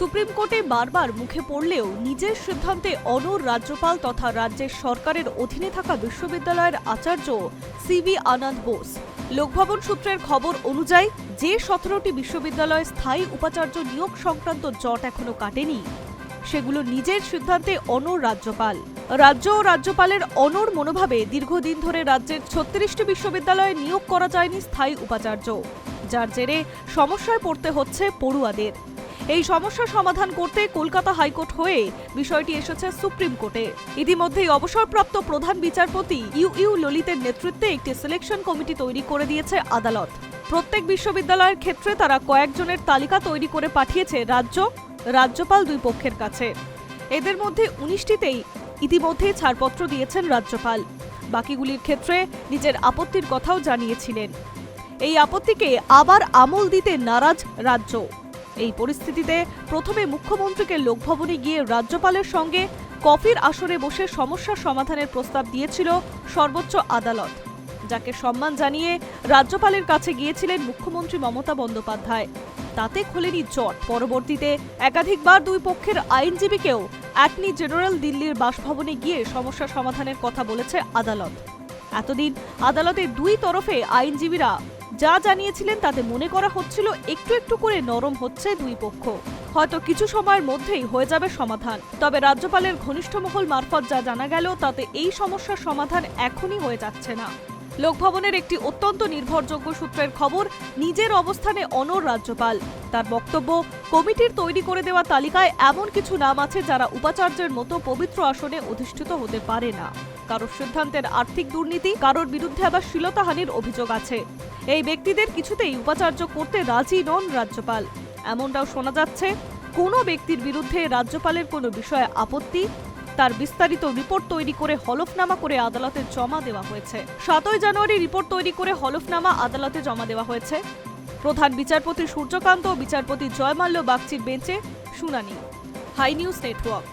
Supreme কোর্টে বারবার মুখে পড়লেও নিজের সিদ্ধান্তে অনড় রাজ্যপাল তথা রাজ্যের সরকারের অধীনে থাকা বিশ্ববিদ্যালয়ের আচার্য সিভি আনন্দ বোস। লোকভবন সূত্রের খবর অনুযায়ী যে 17টি বিশ্ববিদ্যালয়ে স্থায়ী উপাচার্য নিয়োগ সংক্রান্ত জট এখনো কাটেনি, সেগুলো নিজের সিদ্ধান্তে অনড় রাজ্যপাল। রাজ্য ও রাজ্যপালের অনড় মনোভাবে দীর্ঘদিন ধরে রাজ্যের 36টি বিশ্ববিদ্যালয়ে নিয়োগ করা যায়নি স্থায়ী উপাচার্য, যার জেরে সমস্যায় পড়তে হচ্ছে পড়ুয়াদের। এই সমস্যা সমাধান করতে কলকাতা হাইকোর্ট হয়ে বিষয়টি এসেছে সুপ্রিম কোর্টে। ইতিমধ্যেই অবসরপ্রাপ্ত প্রধান বিচারপতি ইউ ললিতের নেতৃত্বে একটি সিলেকশন কমিটি তৈরি করে দিয়েছে আদালত। প্রত্যেক বিশ্ববিদ্যালয়ের ক্ষেত্রে তারা কয়েকজনের তালিকা তৈরি করে পাঠিয়েছে রাজ্যপাল দুই পক্ষের কাছে। এদের মধ্যে 19টিতেই ইতিমধ্যেই ছাড়পত্র দিয়েছেন রাজ্যপাল। বাকিগুলির ক্ষেত্রে নিজের আপত্তির কথাও জানিয়েছিলেন। এই আপত্তিকে আবার আমল দিতে নারাজ রাজ্য। এই পরিস্থিতিতে প্রথমে মুখ্যমন্ত্রীকে লোকভবনে গিয়ে রাজ্যপালের সঙ্গে কফির আসরে বসে সমস্যার সমাধানের প্রস্তাব দিয়েছিল সর্বোচ্চ আদালত, যাকে সম্মান জানিয়ে রাজ্যপালের কাছে গিয়েছিলেন মুখ্যমন্ত্রী মমতা বন্দ্যোপাধ্যায়। তাতে খোলেনি জট। পরবর্তীতে একাধিকবার দুই পক্ষের আইনজীবীকেও অ্যাটর্নি জেনারেল দিল্লির বাসভবনে গিয়ে সমস্যা সমাধানের কথা বলেছে আদালত। এতদিন আদালতে দুই তরফে আইনজীবীরা যা জানিয়েছিলেন তাতে মনে করা হচ্ছিল একটু একটু করে নরম হচ্ছে দুই পক্ষ, হয়তো কিছু সময়ের মধ্যেই হয়ে যাবে সমাধান। তবে রাজ্যপালের ঘনিষ্ঠ মহল মারফত যা জানা গেল তাতে এই সমস্যার সমাধান এখনই হয়ে যাচ্ছে না। লোকভবনের একটি অত্যন্ত নির্ভরযোগ্য সূত্রের খবর, নিজের অবস্থানে অনড় রাজ্যপাল। তার বক্তব্য, কমিটির তৈরি করে দেওয়া তালিকায় এমন কিছু নাম আছে যারা উপাচার্যের মতো পবিত্র আসনে অধিষ্ঠিত হতে পারে না। কারোর সিদ্ধান্তের আর্থিক দুর্নীতি, কারোর বিরুদ্ধে আবার শ্লীলতাহানির অভিযোগ আছে। এই ব্যক্তিদের কিছুতেই উপাচার্য করতে রাজি নন রাজ্যপাল। এমনটাও শোনা যাচ্ছে, কোনো ব্যক্তির বিরুদ্ধে রাজ্যপালের কোনো বিষয়ে আপত্তি, তার বিস্তারিত রিপোর্ট তৈরি করে হলফনামা করে আদালতে জমা দেওয়া হয়েছে। 7 জানুয়ারি রিপোর্ট তৈরি করে হলফনামা আদালতে জমা দেওয়া হয়েছে। প্রধান বিচারপতি সূর্যকান্ত ও বিচারপতি জয়মাল্য বাগচির বেঞ্চে শুনানি। Hi news network.